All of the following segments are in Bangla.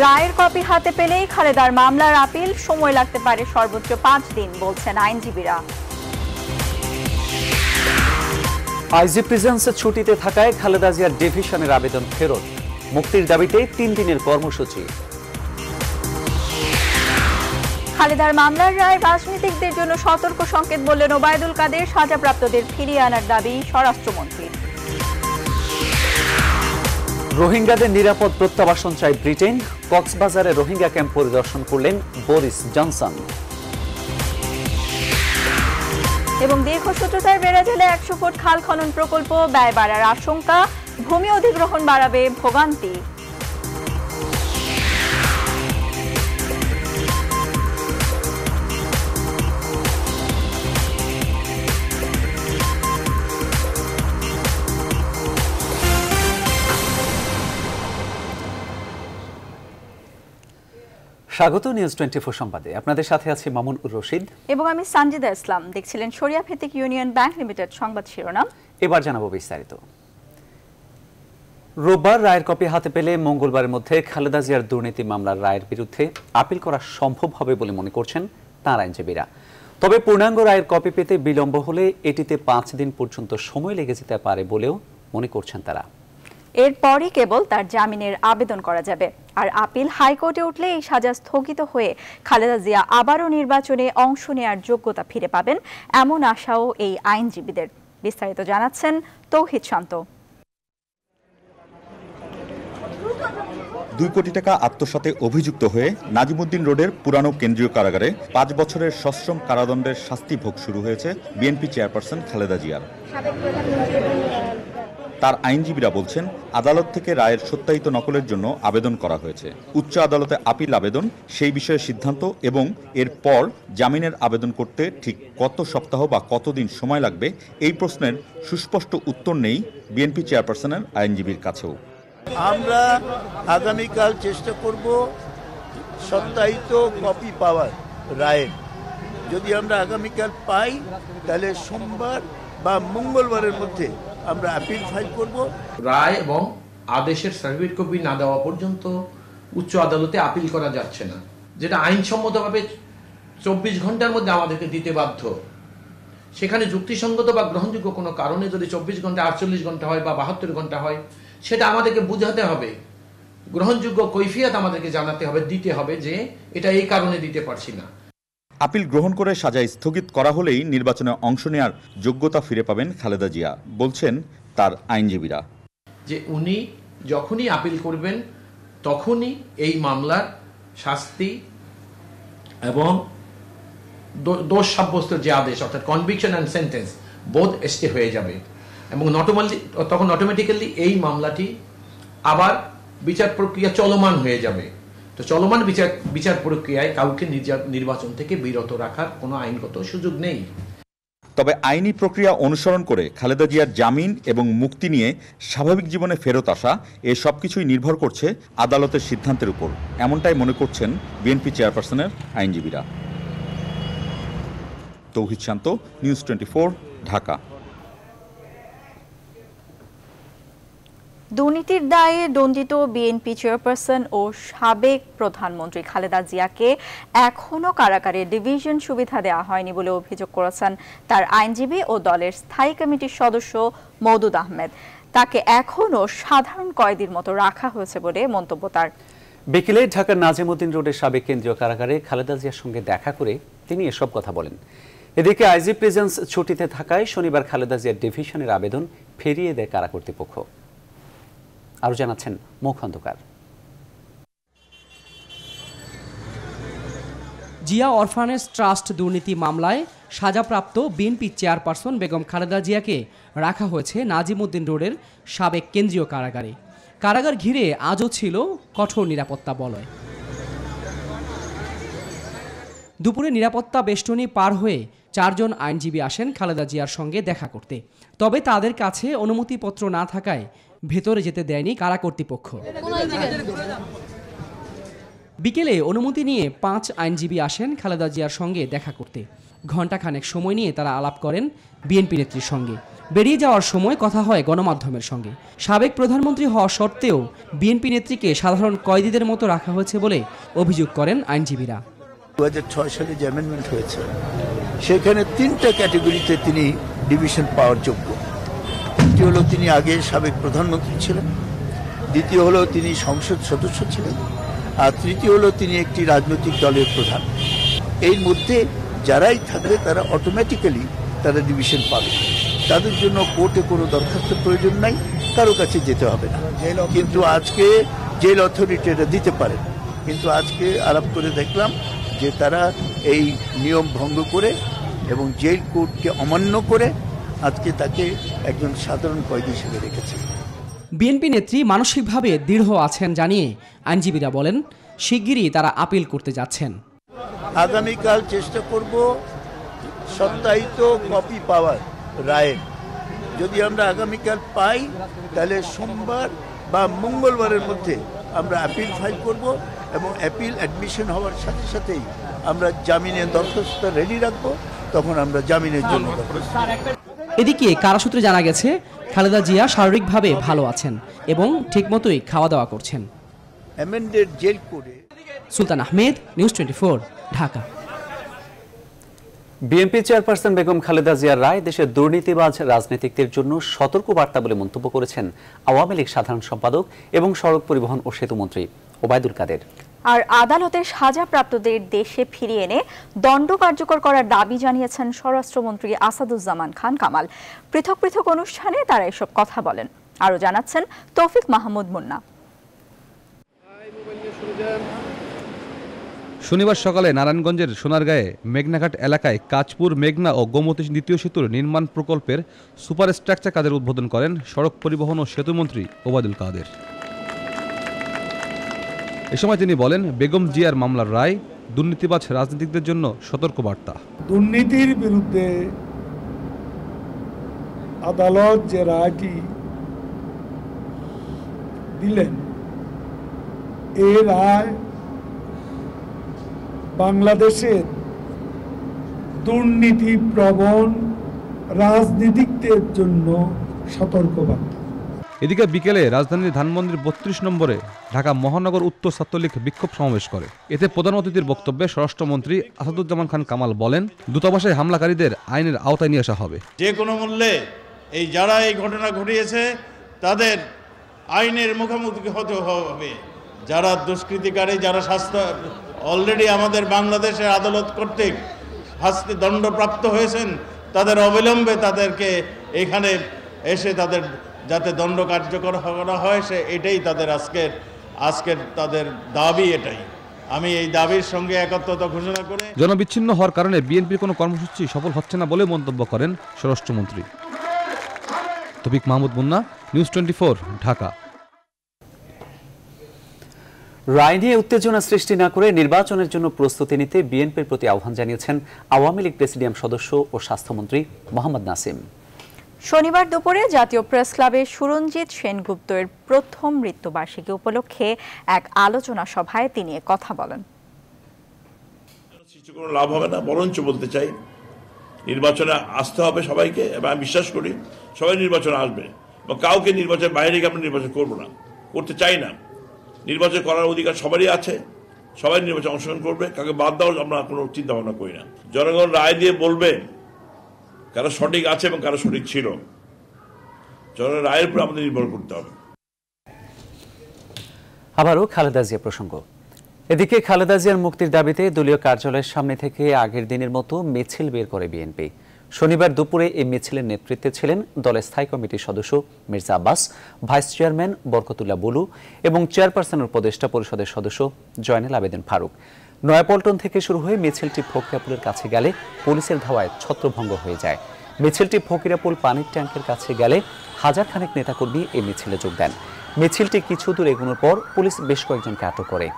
রায়ের কপি হাতে পেলেই খালেদার মামলার আপিল সময় লাগতে পারে সর্বোচ্চ 5 দিন বলছেন আইনজীবীরা। আইজি প্রিজেন্সে ছুটিতে থাকায় খালেদা জিয়ার ডিভিশনের আবেদন ফেরত, মুক্তির দাবিতে 3 দিনের কর্মসূচি। খালেদার মামলার রায় রাজনীতিকদের জন্য সতর্ক সংকেত বললেন ওবায়দুল কাদের, সাজাপ্রাপ্তদের ফিরিয়ে আনার দাবি স্বরাষ্ট্রমন্ত্রীর। রোহিঙ্গাদের নিরাপদ প্রত্যাবাসন চায় ব্রিটেন, কক্সবাজারে রোহিঙ্গা ক্যাম্প পরিদর্শন করলেন বরিস জনসন। এবং দীর্ঘসূত্রতার বেড়াজালে 100 ফুট খাল খনন প্রকল্প, ব্যয় বাড়ার আশঙ্কা, ভূমি অধিগ্রহণ বাড়াবে ভোগান্তি। স্বাগত নিউজ 24 সংবাদে। আপনাদের সাথে আছে মামুন উর রশিদ এবং আমি সানজিদা ইসলাম। দেখছিলেন শরিয়া ভিত্তিক ইউনিয়ন ব্যাংক লিমিটেড সংবাদ শিরোনাম। এবার জানাবো বিস্তারিত। রোববার রায়ের কপি হাতে পেলে মঙ্গলবারের মধ্যে খালেদা জিয়ার দুর্নীতি মামলার রায়ের বিরুদ্ধে আপিল করা সম্ভব হবে বলে মনে করছেন তাঁর আইনজীবীরা। তবে পূর্ণাঙ্গ রায়ের কপি পেতে বিলম্ব হলে এটিতে 5 দিন পর্যন্ত সময় লেগে যেতে পারে বলেও মনে করছেন তারা। এরপরই কেবল তার জামিনের আবেদন করা যাবে। আর আপিল হাইকোর্টে উঠলে এই সাজা স্থগিত হয়ে খালেদা জিয়া আবারও নির্বাচনে অংশ নেয়ার যোগ্যতা ফিরে পাবেন, এমন আশাও এই আইনজীবীদের। বিস্তারিত জানাচ্ছেন তৌহিদ শান্ত। 2 কোটি টাকা আত্মসাতে অভিযুক্ত হয়ে নাজিমুদ্দিন রোডের পুরানো কেন্দ্রীয় কারাগারে 5 বছরের সশ্রম কারাদণ্ডের শাস্তি ভোগ শুরু হয়েছে বিএনপি চেয়ারপারসন খালেদা জিয়ার। তার আইনজীবীরা বলছেন, আদালত থেকে রায়ের সত্যায়িত নকলের জন্য আবেদন করা হয়েছে। উচ্চ আদালতে আপিল আবেদন, সেই বিষয়ে সিদ্ধান্ত এবং এরপর জামিনের আবেদন করতে ঠিক কত সপ্তাহ বা কতদিন সময় লাগবে, এই প্রশ্নের সুস্পষ্ট উত্তর নেই বিএনপি চেয়ারপারসনের আইনজীবীর কাছেও। আমরা আগামীকাল চেষ্টা করব সত্যায়িত কপি পাওয়ার রায়ের। যদি আমরা আগামীকাল পাই তাহলে সোমবার বা মঙ্গলবারের মধ্যে আমরা আপিল ফাইল করব। রায় এবং আদেশের সার্টিফিকেট কপি না দেওয়া পর্যন্ত উচ্চ আদালতে আপিল করা যাচ্ছে না, যেটা আইনসম্মতভাবে 24 ঘন্টার মধ্যে আমাদেরকে দিতে বাধ্য। সেখানে যুক্তিসঙ্গত বা গ্রহণযোগ্য কোনো কারণে যদি 24 ঘন্টা 48 ঘন্টা হয় বা 72 ঘন্টা হয়, সেটা আমাদেরকে বুঝাতে হবে, গ্রহণযোগ্য কৈফিয়ত আমাদেরকে জানাতে হবে, দিতে হবে যে এটা এই কারণে দিতে পারছি না। আপিল গ্রহণ করে সাজা স্থগিত করা হলেই নির্বাচনে অংশ নেওয়ার যোগ্যতা ফিরে পাবেন খালেদা জিয়া, বলছেন তার আইনজীবীরা। যে উনি যখনই আপিল করবেন তখনই এই মামলার শাস্তি এবং দোষ সাব্যস্তের যে আদেশ, অর্থাৎ কনভিকশন অ্যান্ড সেন্টেন্স, বোধ স্টে হয়ে যাবে এবং তখন অটোমেটিক্যালি এই মামলাটি আবার বিচার প্রক্রিয়া চলমান হয়ে যাবে। তো চলমান বিচার প্রক্রিয়ায় কাউকে নির্বাচন থেকে বিরত রাখার কোনো আইনগত সুযোগ নেই। তবে আইনি প্রক্রিয়া অনুসরণ করে খালেদা জিয়ার জামিন এবং মুক্তি নিয়ে স্বাভাবিক জীবনে ফেরত আসা, এ সবকিছুই নির্ভর করছে আদালতের সিদ্ধান্তের উপর, এমনটাই মনে করছেন বিএনপি চেয়ারপারসনের আইনজীবীরা। তৌহিদ শান্ত, নিউজ 24, ঢাকা। দুর্নীতির দায়ে দণ্ডিত বিএনপি চেয়ারপারসন ও সাবেক প্রধানমন্ত্রী খালেদা জিয়াকে এখনও কারাগারে ডিভিশন সুবিধা দেওয়া হয়নি বলে অভিযোগ করেছেন তার আইনজীবী ও দলের স্থায়ী কমিটির সদস্য মওদুদ আহমেদ। তাকে এখনও সাধারণ কয়েদির মতো রাখা হয়েছে বলে মন্তব্য তার। বিকেলে ঢাকার নাজিমুদ্দিন রোডের সাবেক কেন্দ্রীয় কারাগারে খালেদা জিয়ার সঙ্গে দেখা করে তিনি এসব কথা বলেন। এদিকে আইজি প্রেজেন্স ছুটিতে থাকায় শনিবার খালেদা জিয়ার ডিভিশনের আবেদন ফিরিয়ে দেয় কারা কর্তৃপক্ষ। আরো জানাচ্ছেন মুখ অন্ধকার। জিয়া অরফানেজ ট্রাস্ট দুর্নীতি মামলায় সাজাপ্রাপ্ত বিএনপি চেয়ারপারসন বেগম খালেদা জিয়াকে রাখা হয়েছে নাজিমুদ্দিন রোডের সাবেক কেন্দ্রীয় কারাগারে। কারাগার ঘিরে আজও ছিল কঠোর নিরাপত্তা বলয়। দুপুরে নিরাপত্তা বেষ্টনী পার হয়ে 4 জন আইনজীবী আসেন খালেদা জিয়ার সঙ্গে দেখা করতে। তবে তাদের কাছে অনুমতিপত্র না থাকায় ভেতরে যেতে দেয়নি কারা কর্তৃপক্ষ। বিকেলে অনুমতি নিয়ে 5 আইনজীবী আসেন খালেদা জিয়ার সঙ্গে দেখা করতে। ঘণ্টাখানেক সময় নিয়ে তারা আলাপ করেন বিএনপি নেত্রীর সঙ্গে। বেরিয়ে যাওয়ার সময় কথা হয় গণমাধ্যমের সঙ্গে। সাবেক প্রধানমন্ত্রী হওয়া সত্ত্বেও বিএনপি নেত্রীকে সাধারণ কয়েদিদের মতো রাখা হয়েছে বলে অভিযোগ করেন আইনজীবীরা। 2006 সালে যে অ্যামেন্ডমেন্ট হয়েছে সেখানে 3টা ক্যাটাগরিতে তিনি ডিভিশন পাওয়ার যোগ্য। একটি হলো তিনি আগে সাবেক প্রধানমন্ত্রী ছিলেন, দ্বিতীয় হলো তিনি সংসদ সদস্য ছিলেন, আর তৃতীয় হলো তিনি একটি রাজনৈতিক দলের প্রধান। এর মধ্যে যারাই থাকবে তারা অটোমেটিক্যালি তারা ডিভিশন পাবে। তাদের জন্য কোর্টে কোনো দরখাস্তের প্রয়োজন নাই, কারো কাছে যেতে হবে না। কিন্তু আজকে জেল অথরিটি এটা দিতে পারে, কিন্তু আজকে আলাপ করে দেখলাম যে তারা এই নিয়ম ভঙ্গ করে এবং জেল কোর্টকে অমান্য করে আজকে তাকে একজন সাধারণ কয়েদি হিসেবে রেখেছে। বিএনপি নেত্রী মানসিকভাবে দৃঢ় আছেন জানিয়ে আইনজীবীরা বলেন শিগগিরই তারা আপিল করতে যাচ্ছেন। আগামীকাল চেষ্টা করব সত্যায়িত কপি পাওয়ার রায়ের। যদি আমরা আগামীকাল পাই তাহলে সোমবার বা মঙ্গলবারের মধ্যে আমরা অ্যাপিল ফাইল করব এবং অ্যাপিল অ্যাডমিশন হওয়ার সাথে সাথেই আমরা জামিনের দরখাস্ত রেডি রাখবো, তখন আমরা জামিনের জন্য। এদিকে কারাসূত্রে জানা গেছে খালেদা জিয়া শারীরিকভাবে ভালো আছেন এবং ঠিকমতোই খাওয়া দাওয়া করছেন। অ্যামেন্ডেড জেল কোডে। Sultan Ahmed, news 24, Dhaka. BNP chairperson Begum Khaleda জিয়ার রায় দেশের দুর্নীতিবাজ রাজনীতিকদের জন্য সতর্ক বার্তা বলে মন্তব্য করেছেন আওয়ামী লীগ সাধারণ সম্পাদক এবং সড়ক পরিবহন ও সেতুমন্ত্রী ওবায়দুল কাদের। আর আদালতের সাজাপ্রাপ্তদের দেশে ফিরিয়ে এনে দণ্ড কার্যকর করার দাবি জানিয়েছেন স্বরাষ্ট্রমন্ত্রী আসাদুজ্জামান খান কামাল। পৃথক পৃথক অনুষ্ঠানে তারা এসব কথা বলেন। আরও জানাচ্ছেন তৌফিক মাহমুদ মুন্না। শনিবার সকালে নারায়ণগঞ্জের সোনারগাঁয়ে মেঘনাঘাট এলাকায় কাঁচপুর মেঘনা ও গোমতী দ্বিতীয় সেতুর নির্মাণ প্রকল্পের সুপার স্ট্রাকচার কাজের উদ্বোধন করেন সড়ক পরিবহন ও সেতুমন্ত্রী ওবায়দুল কাদের। এ সময় তিনি বলেন, বেগম জিয়ার মামলার রায় দুর্নীতিবাজ রাজনীতিকদের জন্য সতর্কবার্তা। দুর্নীতির বিরুদ্ধে আদালত যে রায়টি দিলেন, এই রায় বাংলাদেশের দুর্নীতি প্রবণ রাজনীতিকদের জন্য সতর্কবার্তা। এদিকে বিকেলে রাজধানীর ধানমন্ডির 32 নম্বরে ঢাকা মহানগর উত্তর ছাত্রলীগ বিক্ষোভ সমাবেশ করে। এতে প্রধান অতিথির বক্তব্যে স্বরাষ্ট্রমন্ত্রী আসাদুজ্জামান খান কামাল বলেন, দূতাবাসে হামলাকারীদের আইনের আওতায় নিয়ে আসা হবে। যে কোনো মূল্যে এই যারা এই ঘটনা ঘটিয়েছে তাদের আইনের মুখোমুখি হতে হবে। যারা দুষ্কৃতিকারী, যারা শাস্তি অলরেডি আমাদের বাংলাদেশের আদালত কর্তৃক শাস্তি দণ্ডপ্রাপ্ত হয়েছেন, তাদের অবিলম্বে তাদেরকে এখানে এসে তাদের যাতে দণ্ড কার্যকর করা হয়, এটাই তাদের আজকের তাদের দাবি। এটাই আমি এই দাবির সঙ্গে একত্রতা ঘোষণা করে জনবিচ্ছিন্ন হওয়ার কারণে বিএনপির কোনো কর্মসূচি সফল হচ্ছে না বলে মন্তব্য করেন স্বরাষ্ট্রমন্ত্রী। তৌফিক মাহমুদ মুন্না, নিউজ 24, ঢাকা। রায় নিয়ে উত্তেজনা সৃষ্টি না করে নির্বাচনের জন্য প্রস্তুতি নিতে বিএনপির প্রতি আহ্বান জানিয়েছেন আওয়ামী লীগ প্রেসিডিয়াম সদস্য ও স্বাস্থ্যমন্ত্রী মোহাম্মদ নাসিম। শনিবার দুপুরে জাতীয় প্রেস ক্লাবে সুরঞ্জিত সেনগুপ্তের প্রথম মৃত্যুবার্ষিকী উপলক্ষে এক আলোচনা সভায় তিনি কথা বলেন। কোনো লাভ হবে না, বরঞ্চ বলতে চাই নির্বাচনে আসতে হবে সবাইকে, এবং আমি বিশ্বাস করি সবাই নির্বাচনে আসবে এবং কাউকে নির্বাচনের বাইরে গিয়ে আমরা নির্বাচন করবো না, করতে চাই না। নির্বাচন করার অধিকার সবারই আছে, সবাই নির্বাচন অংশগ্রহণ করবে, কাউকে বাদ দেওয়ার আমরা কোনো চিন্তা ভাবনা করি না। জনগণ রায় দিয়ে বলবে কারো সঠিক আছে এবং কারো সঠিক ছিল। জনগণের রায়ের উপর আমাদের নির্ভর করতে হবে। আবারও খালেদা জিয়া প্রসঙ্গ। এদিকে খালেদা জিয়ার মুক্তির দাবিতে দলীয় কার্যালয়ের সামনে থেকে আগের দিনের মতো মিছিল বের করে বিএনপি। শনিবার দুপুরে এই মিছিলের নেতৃত্বে ছিলেন দলের স্থায়ী কমিটির সদস্য মির্জা আব্বাস, ভাইস চেয়ারম্যান বরকতুল্লাহ বুলু এবং চেয়ারপারসনের উপদেষ্টা পরিষদের সদস্য জয়নাল আবেদিন ফারুক। নয়াপল্টন থেকে শুরু হয়ে মিছিলটি ফকিরাপুলের কাছে গেলে পুলিশের ধাওয়ায় ছত্রভঙ্গ হয়ে যায়। মিছিলটি ফকিরাপুল পানির ট্যাঙ্কের কাছে গেলে হাজার খানেক নেতাকর্মী এই মিছিলে যোগ দেন। মিছিলটি কিছু দূর এগোনোর পর পুলিশ বেশ কয়েকজনকে আটক করে।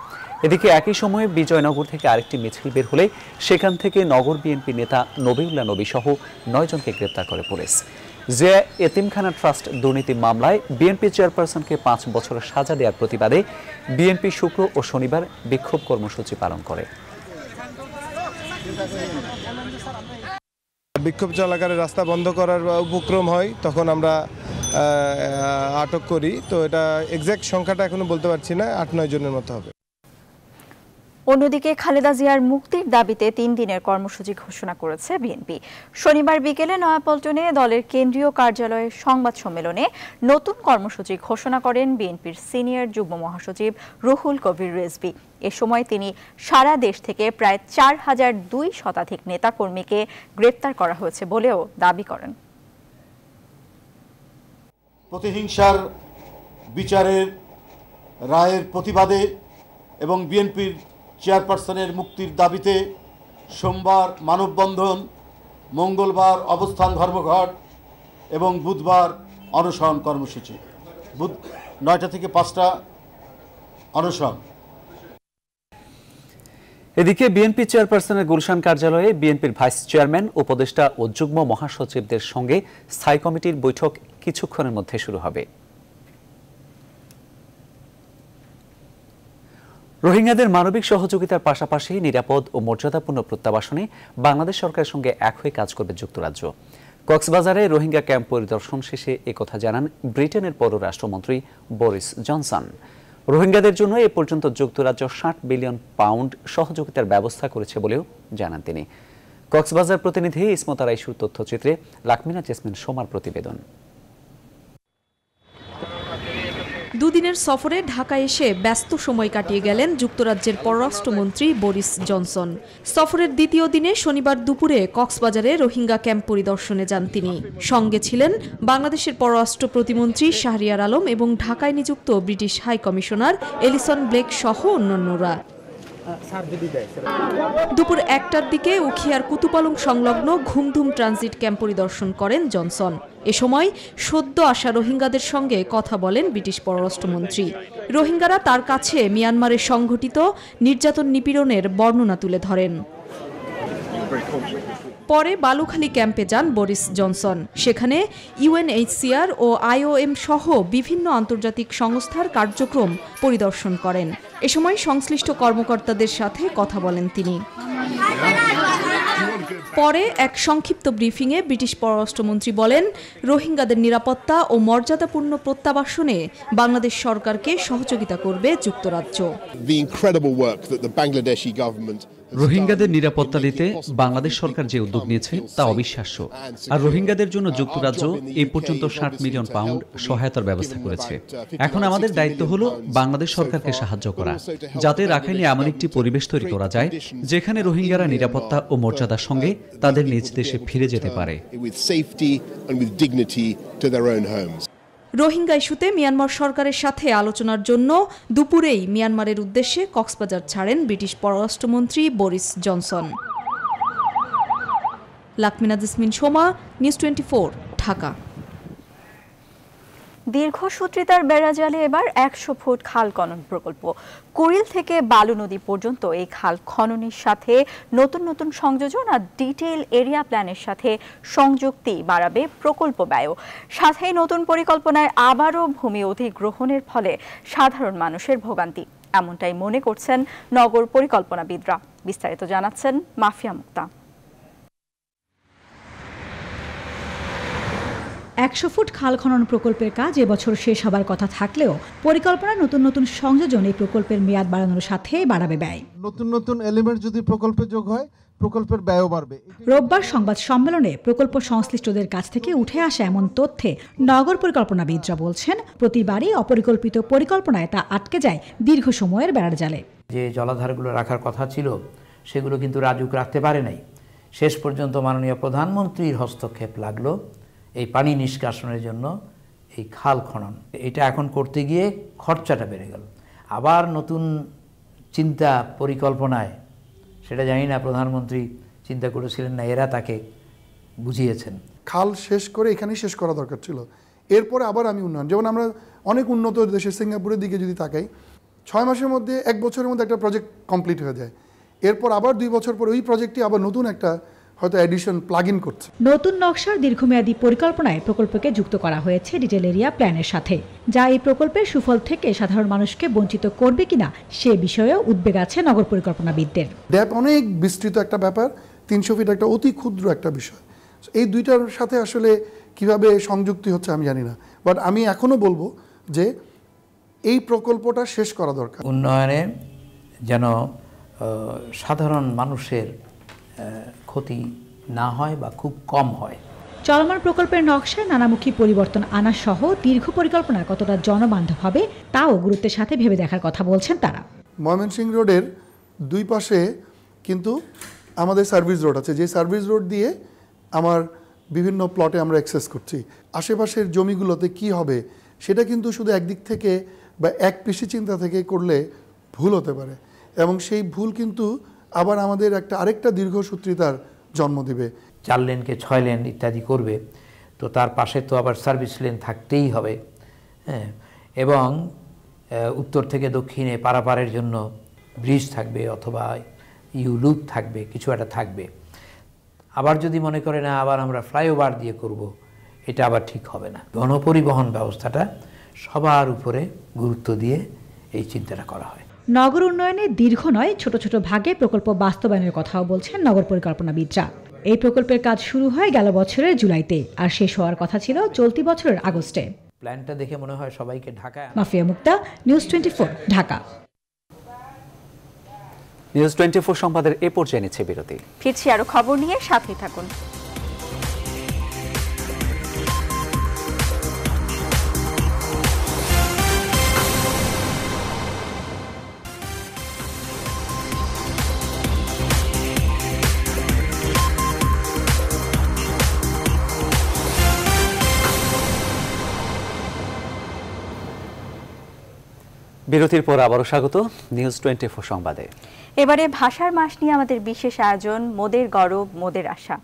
এদিকে একই সময়ে বিজয়নগর থেকে আরেকটি মিছিল বের হলে সেখান থেকে নগর বিএনপি নেতা নবিউল্লাহ নবী সহ 9 জনকে গ্রেপ্তার করে পুলিশ। জিয়া এতিমখানা ট্রাস্ট দুর্নীতি মামলায় বিএনপি চেয়ারপারসনকে 5 বছরের সাজা দেওয়ার প্রতিবাদে বিএনপি শুক্র ও শনিবার বিক্ষোভ কর্মসূচি পালন করে। বিক্ষোভ চলাকালে রাস্তা বন্ধ করার উপক্রম হয় তখন আমরা আটক করি। তো এটা এক্সাক্ট সংখ্যাটা এখনো বলতে পারছি না, 8-9 জনের মতো হবে। অন্যদিকে খালেদা জিয়ার মুক্তির দাবিতে 3 দিনের কর্মসূচি ঘোষণা করেছে বিএনপি। শনিবার বিকেলে নয়াপল্টনে দলের কেন্দ্রীয় কার্যালয়ে সংবাদ সম্মেলনে নতুন কর্মসূচি ঘোষণা করেন বিএনপির সিনিয়র যুগ্ম মহাসচিব রুহুল কবির রিজভী। এ সময় তিনি সারা দেশ থেকে প্রায় 4200 শতাধিক নেতাকর্মীকে গ্রেপ্তার করা হয়েছে বলেও দাবি করেন। প্রতিহিংসার বিচারের রায়ের প্রতিবাদে এবং বিএনপির চেয়ারপারসনের মুক্তির দাবিতে সোমবার মানববন্ধন, মঙ্গলবার অবস্থান ধর্মঘট এবং বুধবার অনশন কর্মসূচি। 9টা থেকে 5টা অনশন। এদিকে বিএনপি চেয়ারপারসনের গুলশান কার্যালয়ে বিএনপির ভাইস চেয়ারম্যান, উপদেষ্টা ও যুগ্ম মহাসচিবদের সঙ্গে স্থায়ী কমিটির বৈঠক কিছুক্ষণের মধ্যে শুরু হবে। রোহিঙ্গাদের মানবিক সহযোগিতার পাশাপাশি নিরাপদ ও মর্যাদাপূর্ণ প্রত্যাবাসনে বাংলাদেশ সরকারের সঙ্গে এক হয়ে কাজ করবে যুক্তরাজ্য। কক্সবাজারে রোহিঙ্গা ক্যাম্প পরিদর্শন শেষে একথা জানান ব্রিটেনের পররাষ্ট্রমন্ত্রী বরিস জনসন। রোহিঙ্গাদের জন্য এ পর্যন্ত যুক্তরাজ্য 60 বিলিয়ন পাউন্ড সহযোগিতার ব্যবস্থা করেছে বলেও জানান তিনি। কক্সবাজার প্রতিনিধি ইসমত আরাইশুর তথ্যচিত্রে লাকমিনা জেসমিন সোমার প্রতিবেদন। দুদিনের সফরে ঢাকা এসে ব্যস্ত সময় কাটিয়ে গেলেন যুক্তরাজ্যের পররাষ্ট্রমন্ত্রী বরিস জনসন। সফরের দ্বিতীয় দিনে শনিবার দুপুরে কক্সবাজারে রোহিঙ্গা ক্যাম্প পরিদর্শনে যান তিনি। সঙ্গে ছিলেন বাংলাদেশের পররাষ্ট্র প্রতিমন্ত্রী শাহরিয়ার আলম এবং ঢাকায় নিযুক্ত British high commissioner Alison Blake সহ অন্যান্যরা। দুপুর 1টার দিকে উখিয়ার কুতুপালং সংলগ্ন ঘুমধুম ট্রানজিট ক্যাম্প পরিদর্শন করেন জনসন। এ সময় সদ্য আসা রোহিঙ্গাদের সঙ্গে কথা বলেন ব্রিটিশ পররাষ্ট্রমন্ত্রী। রোহিঙ্গারা তার কাছে মিয়ানমারের সংঘটিত নির্যাতন নিপীড়নের বর্ণনা তুলে ধরেন। পরে বালুখালী ক্যাম্পে যান বরিস জনসন। সেখানে ইউএনএইচসিআর ও আইওএম সহ বিভিন্ন আন্তর্জাতিক সংস্থার কার্যক্রম পরিদর্শন করেন। এ সময় সংশ্লিষ্ট কর্মকর্তাদের সাথে কথা বলেন তিনি। পরে এক সংক্ষিপ্ত ব্রিফিংয়ে ব্রিটিশ পররাষ্ট্রমন্ত্রী বলেন, রোহিঙ্গাদের নিরাপত্তা ও মর্যাদাপূর্ণ প্রত্যাবাসনে বাংলাদেশ সরকারকে সহযোগিতা করবে যুক্তরাজ্য। রোহিঙ্গাদের নিরাপত্তা দিতে বাংলাদেশ সরকার যে উদ্যোগ নিয়েছে তা অবিশ্বাস্য। আর রোহিঙ্গাদের জন্য যুক্তরাজ্য এই পর্যন্ত 60 মিলিয়ন পাউন্ড সহায়তার ব্যবস্থা করেছে। এখন আমাদের দায়িত্ব হলো বাংলাদেশ সরকারকে সাহায্য করা, যাতে রাখাইনে এমন একটি পরিবেশ তৈরি করা যায় যেখানে রোহিঙ্গারা নিরাপত্তা ও মর্যাদার সঙ্গে তাদের নিজ দেশে ফিরে যেতে পারে। রোহিঙ্গা ইস্যুতে মিয়ানমার সরকারের সাথে আলোচনার জন্য দুপুরেই মিয়ানমারের উদ্দেশ্যে কক্সবাজার ছাড়েন ব্রিটিশ পররাষ্ট্রমন্ত্রী Boris Johnson. লাকমিনা jasmine Soma, news 24, Dhaka. দীর্ঘসূত্রিতার বেড়াজালে এবার 100 ফুট খাল খনন প্রকল্প। কুড়িল থেকে বালু নদী পর্যন্ত এই খাল খননের সাথে নতুন নতুন সংযোজন আর ডিটেইল এরিয়া প্ল্যানের সাথে সংযুক্তি বাড়াবে প্রকল্প ব্যয়। সাথে নতুন পরিকল্পনায় আবারও ভূমি অধিগ্রহণের ফলে সাধারণ মানুষের ভোগান্তি, এমনটাই মনে করছেন নগর পরিকল্পনাবিদরা। বিস্তারিত জানাচ্ছেন মাফিয়া মুক্তা। 100 ফুট খাল খনন প্রকল্পের কাজ এবছর শেষ হবার কথা থাকলেও পরিকল্পনায় নতুন নতুন সংযোজন এই প্রকল্পের মেয়াদ বাড়ানোর সাথে বাড়াবে ব্যয়। নতুন নতুন এলিমেন্ট যদি প্রকল্পে যোগ হয়, প্রকল্পের ব্যয়ও বাড়বে। রোববার সংবাদ সম্মেলনে প্রকল্প সংশ্লিষ্টদের কাছ থেকে উঠে আসা এমন তথ্যে নগর পরিকল্পনাবিদরা বলছেন, প্রতিবারই অপরিকল্পিত পরিকল্পনায় তা আটকে যায় দীর্ঘ সময়ের বেড়ার জালে। যে জলাধারগুলো রাখার কথা ছিল সেগুলো কিন্তু রাজুক রাখতে পারে নাই। শেষ পর্যন্ত মাননীয় প্রধানমন্ত্রীর হস্তক্ষেপ লাগলো এই পানি নিষ্কাশনের জন্য এই খাল খনন। এটা এখন করতে গিয়ে খরচাটা বেড়ে গেল। আবার নতুন চিন্তা পরিকল্পনায়, সেটা জানি না প্রধানমন্ত্রী চিন্তা করেছিলেন না এরা তাকে বুঝিয়েছেন। খাল শেষ করে এখানেই শেষ করা দরকার ছিল। এরপরে আবার আমি উন্নয়ন, যেমন আমরা অনেক উন্নত দেশে সিঙ্গাপুরের দিকে যদি তাকাই, 6 মাসের মধ্যে 1 বছরের মধ্যে একটা প্রজেক্ট কমপ্লিট হয়ে যায়। এরপর আবার 2 বছর পর ওই প্রজেক্টটি আবার নতুন একটা হয়তো এডিশন প্লাগ ইন করছে। নতুন নকশার দীর্ঘমেয়াদী পরিকল্পনায় প্রকল্পকে যুক্ত করা হয়েছে ডিটেল এরিয়া প্ল্যানের সাথে, যা এই প্রকল্পের সুফল থেকে সাধারণ মানুষকে বঞ্চিত করবে কিনা সে বিষয়েও উদ্বেগ আছে নগর পরিকল্পনাবিদদের। ড্যাপ অনেক বিস্তৃত একটা ব্যাপার, 300 ফিট একটা অতি ক্ষুদ্র একটা বিষয়, এই দুইটার সাথে আসলে কিভাবে সংযুক্তি হচ্ছে আমি জানি না, বাট আমি এখনও বলবো যে এই প্রকল্পটা শেষ করা দরকার। উন্নয়নে যেন সাধারণ মানুষের ক্ষতি না হয় বা খুব কম হয়। চলমান প্রকল্পের নকশায় নানামুখী পরিবর্তন আনা সহ দীর্ঘ পরিকল্পনা কতটা জনবান্ধব হবে তাও গুরুত্বের সাথে ভেবে দেখার কথা বলছেন তারা। ময়মনসিংহ রোডের দুই পাশে কিন্তু আমাদের সার্ভিস রোড আছে, যে সার্ভিস রোড দিয়ে আমার বিভিন্ন প্লটে আমরা অ্যাক্সেস করছি। আশেপাশের জমিগুলোতে কি হবে সেটা কিন্তু শুধু একদিক থেকে বা এক কৃষি চিন্তা থেকে করলে ভুল হতে পারে, এবং সেই ভুল কিন্তু আবার আমাদের আরেকটা দীর্ঘসূত্রিতার জন্ম দেবে। 4 লেনকে 6 লেন ইত্যাদি করবে, তো তার পাশে তো আবার সার্ভিস লেন থাকতেই হবে, হ্যাঁ, এবং উত্তর থেকে দক্ষিণে পারাপারের জন্য ব্রিজ থাকবে অথবা লুপ থাকবে, কিছু একটা থাকবে। আবার যদি মনে করে না আবার আমরা ফ্লাইওভার দিয়ে করব, এটা আবার ঠিক হবে না। গণপরিবহন ব্যবস্থাটা সবার উপরে গুরুত্ব দিয়ে এই চিন্তাটা করা হয়। নগর উন্নয়নে দীর্ঘ নয়, ছোট ছোট ভাগে প্রকল্প বাস্তবায়নের কথাও বলছেন নগর পরিকল্পনাবিদরা। এই প্রকল্পের কাজ শুরু হয় গেল বছরের জুলাইতে, আর শেষ হওয়ার কথা ছিল চলতি বছরের আগস্টে। প্ল্যানটা দেখে মনে হয় সবাইকে ঢাকায়। মাফিয়া মুক্তা, নিউজ 24, ঢাকা। নিউজ 24 সংবাদের এ পর্যায়ে নিচ্ছে বিরতি। ফিরছি আরো খবর নিয়ে, সাথেই থাকুন। বিরতির পর আবারও স্বাগত নিউজ 24 সংবাদে। এবারে ভাষার মাস নিয়ে আমাদের বিশেষ আয়োজন মোদের গরব মোদের আশা।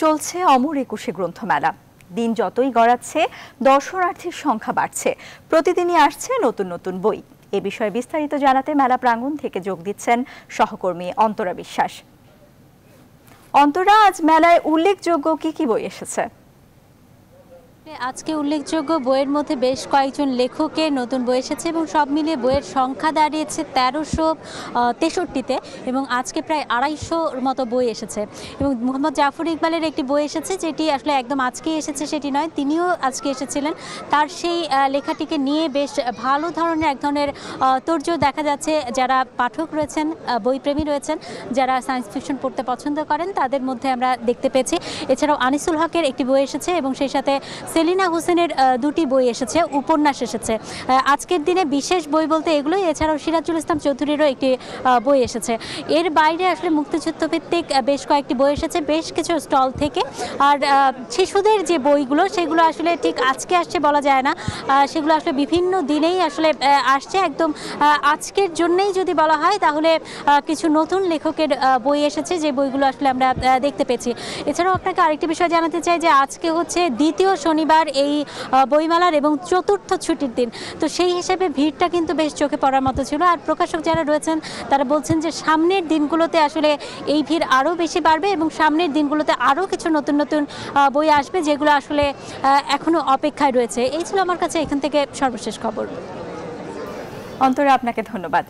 চলছে অমর 21 গ্রন্থমেলা। দিন যতই গড়াচ্ছে দর্শনার্থীর সংখ্যা বাড়ছে, প্রতিদিনই আসছে নতুন নতুন বই। এ বিষয়ে বিস্তারিত জানাতে মেলা প্রাঙ্গণ থেকে যোগ দিচ্ছেন সহকর্মী অন্তরা বিশ্বাস। অন্তরা, আজ মেলায় উল্লেখযোগ্য কি বই এসেছে? আজকে উল্লেখযোগ্য বইয়ের মধ্যে বেশ কয়েকজন লেখকের নতুন বই এসেছে এবং সব মিলিয়ে বইয়ের সংখ্যা দাঁড়িয়েছে 1363-তে এবং আজকে প্রায় 250-র মতো বই এসেছে। এবং মোহাম্মদ জাফর ইকবালের একটি বই এসেছে, যেটি আসলে একদম আজকেই এসেছে সেটি নয়, তিনিও আজকে এসেছিলেন। তার সেই লেখাটিকে নিয়ে বেশ ভালো ধরনের এক ধরনের তোড়জোড় দেখা যাচ্ছে। যারা পাঠক রয়েছেন, বইপ্রেমী রয়েছেন, যারা সায়েন্স ফিকশন পড়তে পছন্দ করেন, তাদের মধ্যে আমরা দেখতে পেয়েছি। এছাড়াও আনিসুল হকের একটি বই এসেছে এবং সেই সাথে সেলিনা হোসেনের 2টি বই এসেছে, উপন্যাস এসেছে। আজকের দিনে বিশেষ বই বলতে এগুলোই। এছাড়াও সিরাজুল ইসলাম চৌধুরীরও একটি বই এসেছে। এর বাইরে আসলে মুক্তিযুদ্ধ ভিত্তিক বেশ কয়েকটি বই এসেছে বেশ কিছু স্টল থেকে। আর শিশুদের যে বইগুলো, সেগুলো আসলে ঠিক আজকে আসছে বলা যায় না, সেগুলো আসলে বিভিন্ন দিনেই আসলে আসছে। একদম আজকের জন্যই যদি বলা হয় তাহলে কিছু নতুন লেখকের বই এসেছে, যে বইগুলো আসলে আমরা দেখতে পেয়েছি। এছাড়াও আপনাকে আরেকটি বিষয় জানাতে চাই যে আজকে হচ্ছে দ্বিতীয় শনিবার এই বইমেলার এবং চতুর্থ ছুটির দিন, তো সেই হিসেবে ভিড়টা কিন্তু বেশ চোখে পড়ার মতো ছিল। আর প্রকাশক যারা রয়েছেন তারা বলছেন যে সামনের দিনগুলোতে আসলে এই ভিড় আরও বেশি বাড়বে এবং সামনের দিনগুলোতে আরও কিছু নতুন নতুন বই আসবে, যেগুলো আসলে এখনো অপেক্ষায় রয়েছে। এই ছিল আমার কাছে এখান থেকে সর্বশেষ খবর। অন্তরা, আপনাকে ধন্যবাদ।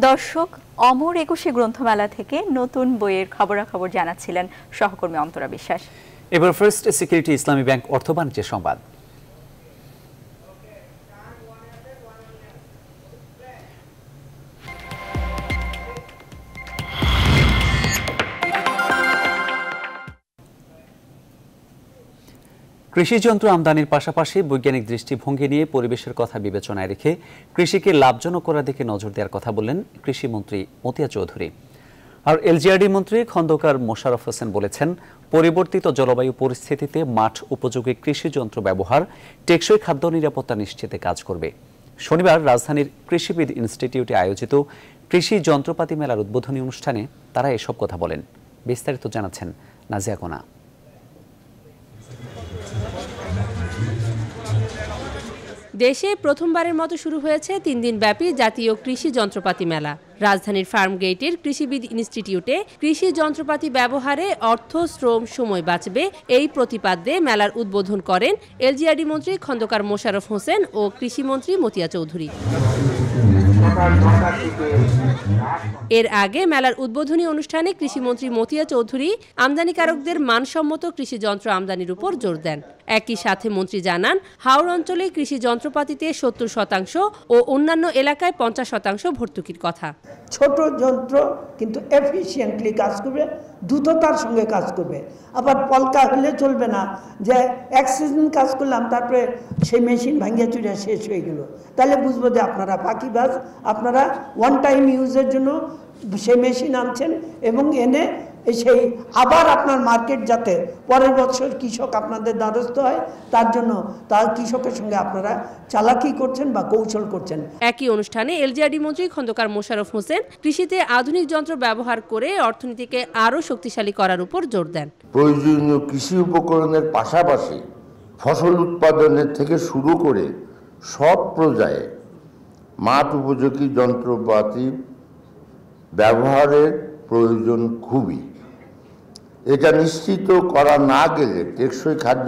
দর্শক, অমর 21 গ্রন্থমেলা থেকে নতুন বইয়ের খবরাখবর জানাচ্ছিলেন সহকর্মী অন্তরা বিশ্বাস। এবার ফার্স্ট সিকিউরিটি ইসলামী ব্যাংক অর্থ বাণিজ্যের সংবাদ। কৃষিযন্ত্র আমদানির পাশাপাশি বৈজ্ঞানিক দৃষ্টিভঙ্গি নিয়ে পরিবেশের কথা বিবেচনায় রেখে কৃষিকে লাভজনক করার দিকে নজর দেওয়ার কথা বললেন কৃষিমন্ত্রী মতিয়া চৌধুরী। আর এলজিআরডি মন্ত্রী খন্দকার মোশাররফ হোসেন বলেছেন, পরিবর্তিত জলবায়ু পরিস্থিতিতে মাঠ উপযোগী কৃষিযন্ত্র ব্যবহার টেকসই খাদ্য নিরাপত্তা নিশ্চিতে কাজ করবে। শনিবার রাজধানীর কৃষিবিদ ইনস্টিটিউটে আয়োজিত কৃষি যন্ত্রপাতি মেলার উদ্বোধনী অনুষ্ঠানে তারা এসব কথা বলেন। বিস্তারিত জানাচ্ছেন নাজিয়া কোনা। দেশে প্রথমবারের মতো শুরু হয়েছে 3 দিনব্যাপী জাতীয় কৃষি যন্ত্রপাতি মেলা। রাজধানীর ফার্মগেটের কৃষিবিদ ইনস্টিটিউটে কৃষি যন্ত্রপাতি ব্যবহারে অর্থ, শ্রম, সময় বাঁচবে এই প্রতিপাদ্যে মেলার উদ্বোধন করেন এলজিআরডি মন্ত্রী খন্দকার মোশাররফ হোসেন ও কৃষিমন্ত্রী মতিয়া চৌধুরী। এর আগে মেলার উদ্বোধনী অনুষ্ঠানে কৃষিমন্ত্রী মতিয়া চৌধুরী আমদানিকারকদের মানসম্মত কৃষি যন্ত্র আমদানির উপর জোর দেন। একই সাথে মন্ত্রী জানান, হাওড় অঞ্চলে কৃষি যন্ত্রপাতিতে 70% ও অন্যান্য এলাকায় 50% ভর্তুকির কথা। ছোট যন্ত্র কিন্তু এফিশিয়েন্টলি কাজ করবে, দ্রুততার সঙ্গে কাজ করবে। আবার পলকা হলে চলবে না যে এক সিজন কাজ করলাম তারপরে সেই মেশিন ভাঙিয়ে চুরে শেষ হয়ে গেল, তাহলে বুঝবো যে আপনারা ফাঁকিবাজ, আপনারা ওয়ান টাইম ইউজের জন্য সেই মেশিন আনছেন এবং এনে সেই আবার আপনার মার্কেট যাতে পরের বছর কৃষক আপনাদের দ্বারস্থ হয় তার জন্য তার কৃষকের সঙ্গে আপনারা চালাকি করছেন বা কৌশল করছেন। একই অনুষ্ঠানে এলজিআরডি মন্ত্রী খন্দকার মোশাররফ হোসেন কৃষিতে আধুনিক যন্ত্র ব্যবহার করে অর্থনীতিকে আরও শক্তিশালী করার উপর জোর দেন। প্রয়োজনীয় কৃষি উপকরণের পাশাপাশি ফসল উৎপাদনের থেকে শুরু করে সব পর্যায়ে মাঠ উপযোগী যন্ত্রপাতি ব্যবহারের প্রয়োজন খুবই। এটা নিশ্চিত করা না গেলে টেকসই খাদ্য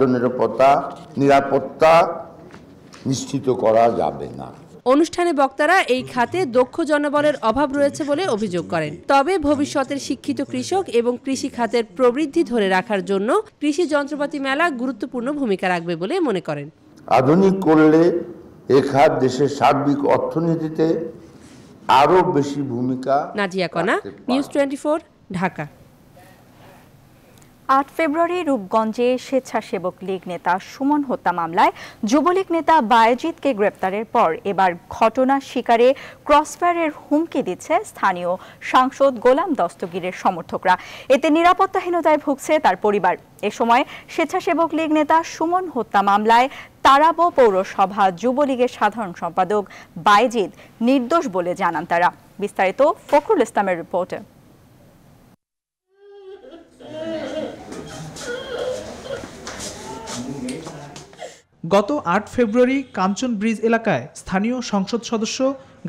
নিরাপত্তা নিশ্চিত করা যাবে না। অনুষ্ঠানে বক্তারা এই খাতে দক্ষ জনবলের অভাব রয়েছে বলে অভিযোগ করেন। তবে ভবিষ্যতের শিক্ষিত কৃষক এবং কৃষি খাতের প্রবৃদ্ধি ধরে রাখার জন্য কৃষি যন্ত্রপাতি মেলা গুরুত্বপূর্ণ ভূমিকা রাখবে বলে মনে করেন। আধুনিক করলে এ খাত দেশের সার্বিক অর্থনীতিতে আরও বেশি ভূমিকা। নাজিয়া কণা, নিউজ 24, ঢাকা। 8 ফেব্রুয়ারি রূপগঞ্জে স্বেচ্ছাসেবক লীগ নেতা সুমন হত্যা মামলায় যুবলীগ নেতা বায়েজিদকে গ্রেপ্তারের পর এবার ঘটনার শিকারে ক্রসফায়ারের হুমকি দিচ্ছে স্থানীয় সাংসদ গোলাম দস্তগীরের সমর্থকরা। এতে নিরাপত্তাহীনতায় ভুগছে তার পরিবার। এ সময় স্বেচ্ছাসেবক লীগ নেতা সুমন হত্যা মামলায় তারাবো পৌরসভা যুবলীগের সাধারণ সম্পাদক বায়েজিদ নির্দোষ বলে জানান তারা। বিস্তারিত ফখরুল ইসলামের রিপোর্টে। গত 8 ফেব্রুয়ারি কাঞ্চন ব্রিজ এলাকায় স্থানীয় সংসদ সদস্য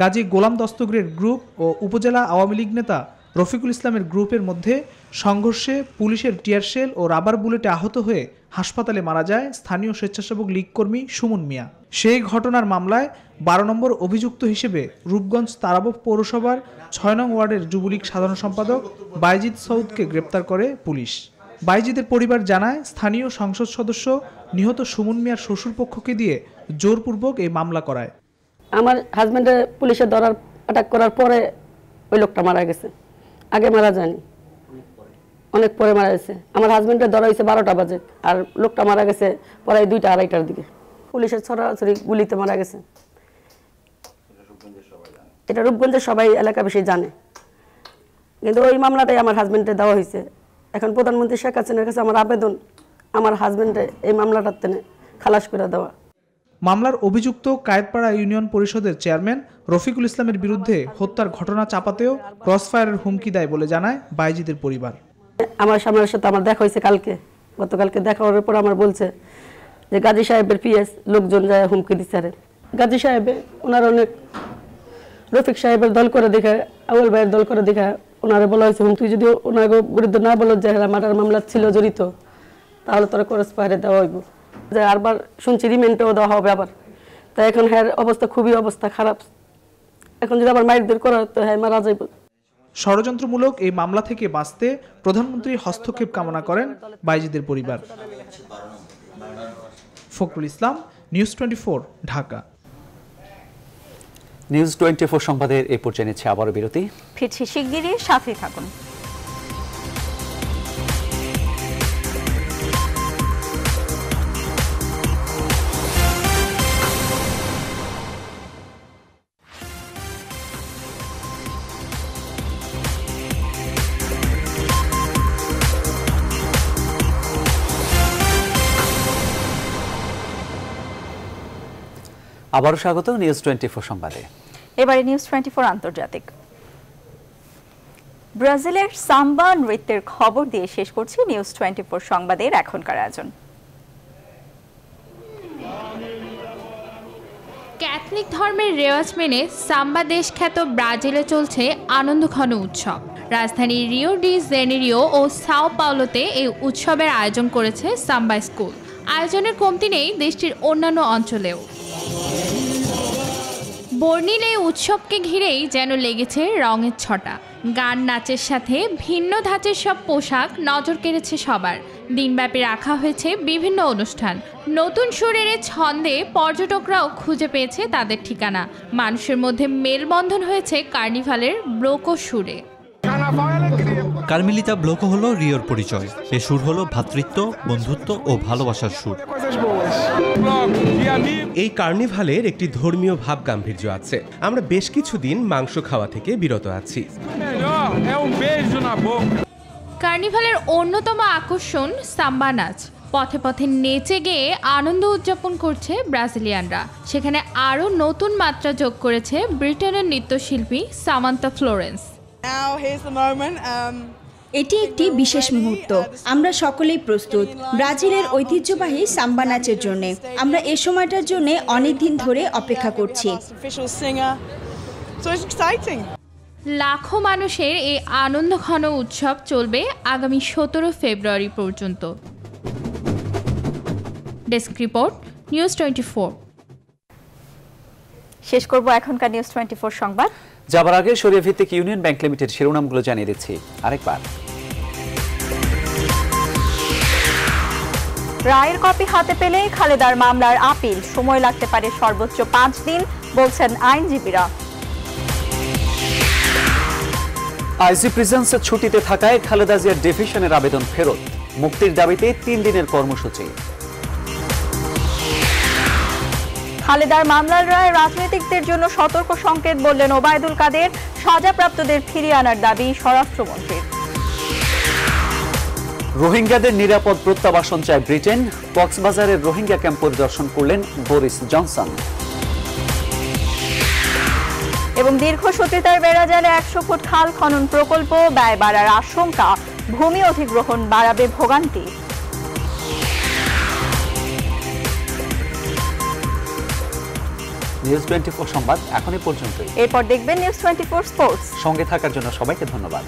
গাজী গোলাম দস্তগীরের গ্রুপ ও উপজেলা আওয়ামী লীগ নেতা রফিকুল ইসলামের গ্রুপের মধ্যে সংঘর্ষে পুলিশের টিয়ারশেল ও রাবার বুলেটে আহত হয়ে হাসপাতালে মারা যায় স্থানীয় স্বেচ্ছাসেবক লীগ কর্মী সুমন মিয়া। সেই ঘটনার মামলায় 12 নম্বর অভিযুক্ত হিসেবে রূপগঞ্জ তারাবো পৌরসভার 6 নং ওয়ার্ডের যুবলীগ সাধারণ সম্পাদক বায়েজিদ সৌদকে গ্রেপ্তার করে পুলিশ। বায়েজিদের পরিবার জানায়, স্থানীয় সংসদ সদস্য নিহত সুমন মিয়ার শ্বশুরপক্ষকে দিয়ে জোরপূর্বক এই মামলা করায়। আমার হাজবেন্ডের পুলিশে ধরার অ্যাটাক করার পরে ওই লোকটা মারা গেছে, আগে মারা যায়নি, অনেক পরে মারা গেছে। আমার হাজবেন্ডের ধরা হয়েছে 12টা বাজে আর লোকটা মারা গেছে পরে 2টা 2:30টার দিকে। পুলিশের ছড়াছড়ি গুলিতে মারা গেছে। এটা রূপগঞ্জের সবাই এলাকাবাসী জানে, কিন্তু ওই মামলাটাই আমার হাজবেন্ডে দেওয়া হয়েছে। এখন প্রধানমন্ত্রী শেখ হাসিনার কাছে আমার আবেদন, আমার হাজবেন্ডে এই মামলাটার টেনে খালাস করে দেওয়া। মামলার অভিযুক্ত কায়েতপাড়া ইউনিয়ন পরিষদের চেয়ারম্যান রফিকুল ইসলামের বিরুদ্ধে হত্যার ঘটনা চাপাতেও ক্রসফায়ারের হুমকি দেয় বলে জানায় বায়েজিদের পরিবার। আমার সামনের সাথে আমার দেখা হয়েছে গতকালকে দেখা হওয়ার পর আমার বলছে যে গাজী সাহেবের পিএস লোকজন যায় হুমকি দিচ্ছে। গাজী সাহেবে ওনার অনেক রফিক সাহেবের দল করে দেখা, আউয়াল ভাইয়ের দল করে দেখা ওনারে বলা হয়েছে তুই যদি ওনার বিরুদ্ধে না বলো যে মার্ডার মামলা ছিল জড়িত তাহলে তোরা ক্রসফায়ারে দেওয়া হইব। যে আরবার শুনছি রিমান্ডেও দেওয়া হবে আবার। তাই এখন হ্যাঁ অবস্থা খুবই খারাপ। এখন যদি আবার মাইর বের করা তো হ্যাঁ মারা যাইব। ষড়যন্ত্রমূলক এই মামলা থেকে বাঁচতে প্রধানমন্ত্রীর হস্তক্ষেপ কামনা করেন বায়েজিদের পরিবার। ফখরুল ইসলাম, নিউজ 24, ঢাকা। নিউজ 24 সংবাদের এই পর্যায়ে নিচ্ছে আবারও বিরতি। ফিরছি শিগগিরই, সাথেই থাকুন। আবারও স্বাগত নিউজ 24 সংবাদে। এবারে নিউজ 24 আন্তর্জাতিক। ব্রাজিলের সাম্বা নৃত্যের খবর দিয়ে শেষ করছি নিউজ 24 সংবাদের এখনকার আয়োজন। ক্যাথলিক ধর্মের রেওয়াজ মেনে সাম্বা দেশ খ্যাত ব্রাজিলে চলছে আনন্দঘন উৎসব। রাজধানী রিও ডি জেনেরিও ও সাও পাওলোতে এই উৎসবের আয়োজন করেছে সাম্বা স্কুল। আয়োজনের কমতি নেই দেশটির অন্যান্য অঞ্চলেও। বর্ণিল এই উৎসবকে ঘিরেই যেন লেগেছে রঙের ছটা। গান নাচের সাথে ভিন্ন ধাঁচের সব পোশাক নজর কেড়েছে সবার। দিনব্যাপী রাখা হয়েছে বিভিন্ন অনুষ্ঠান। নতুন সুরের ছন্দে পর্যটকরাও খুঁজে পেয়েছে তাদের ঠিকানা। মানুষের মধ্যে মেলবন্ধন হয়েছে কার্নিভালের ব্লোকো সুরে। কার্মেলিতা ব্লোকো হলো রিওর পরিচয়। এ সুর হলো ভ্রাতৃত্ব, বন্ধুত্ব ও ভালোবাসার সুর। এই কার্নিভালের একটি ধর্মীয় ভাব গাম্ভীর্য আছে। আমরা বেশ কিছুদিন মাংস খাওয়া থেকে বিরত আছি। কার্নিভালের অন্যতম আকর্ষণ সাম্বা নাচ। পথে পথে নেচে গেয়ে আনন্দ উদযাপন করছে ব্রাজিলিয়ানরা। সেখানে আরও নতুন মাত্রা যোগ করেছে ব্রিটেনের নৃত্যশিল্পী সামান্থা ফ্লোরেন্স। এটি একটি বিশেষ মুহূর্ত। আমরা সকলেই প্রস্তুত ব্রাজিলের ঐতিহ্যবাহী সাম্বা নাচের জন্য। আমরা এই সময়টার জন্য অনেক দিন ধরে অপেক্ষা করছি। লাখো মানুষের এই আনন্দঘন উৎসব চলবে আগামী 17 ফেব্রুয়ারি পর্যন্ত। Desk report, news 24। শেষ করব এখনকার নিউজ 24 সংবাদ। যাবার আগে শরিয়া ভিত্তিক ইউনিয়ন ব্যাংক লিমিটেড শিরোনামগুলো জানিয়ে দিচ্ছি আরেকবার। রায়ের কপি হাতে পেলে খালেদার মামলার আপিল সময় লাগতে পারে সর্বোচ্চ 5 দিন, বলছেন আইনজীবীরা। আইজি প্রিজেন্স ছুটিতে থাকায় খালেদা জিয়ার ডিভিশনের আবেদন ফেরত, মুক্তির দাবিতে 3 দিনের কর্মসূচি। খালেদার মামলার রায় রাজনীতিকদের জন্য সতর্ক সংকেত, বললেন ওবায়দুল কাদের। সাজাপ্রাপ্তদের ফিরিয়ে আনার দাবি স্বরাষ্ট্রমন্ত্রীর। রোহিঙ্গাদের নিরাপদ প্রত্যাবাসন চায় ব্রিটেন, কক্সবাজারের রোহিঙ্গা ক্যাম্প পরিদর্শন করলেন বরিস জনসন। এবং দীর্ঘসূত্রিতার বেড়াজালে 100 ফুট খাল খনন প্রকল্প, ব্যয় বাড়ার আশঙ্কা, ভূমি অধিগ্রহণ বাড়াবে ভোগান্তি। নিউজ 24 সংবাদ এখনই পর্যন্তই। এরপর দেখবেন নিউজ 24 স্পোর্টস। সঙ্গে থাকার জন্য সবাইকে ধন্যবাদ।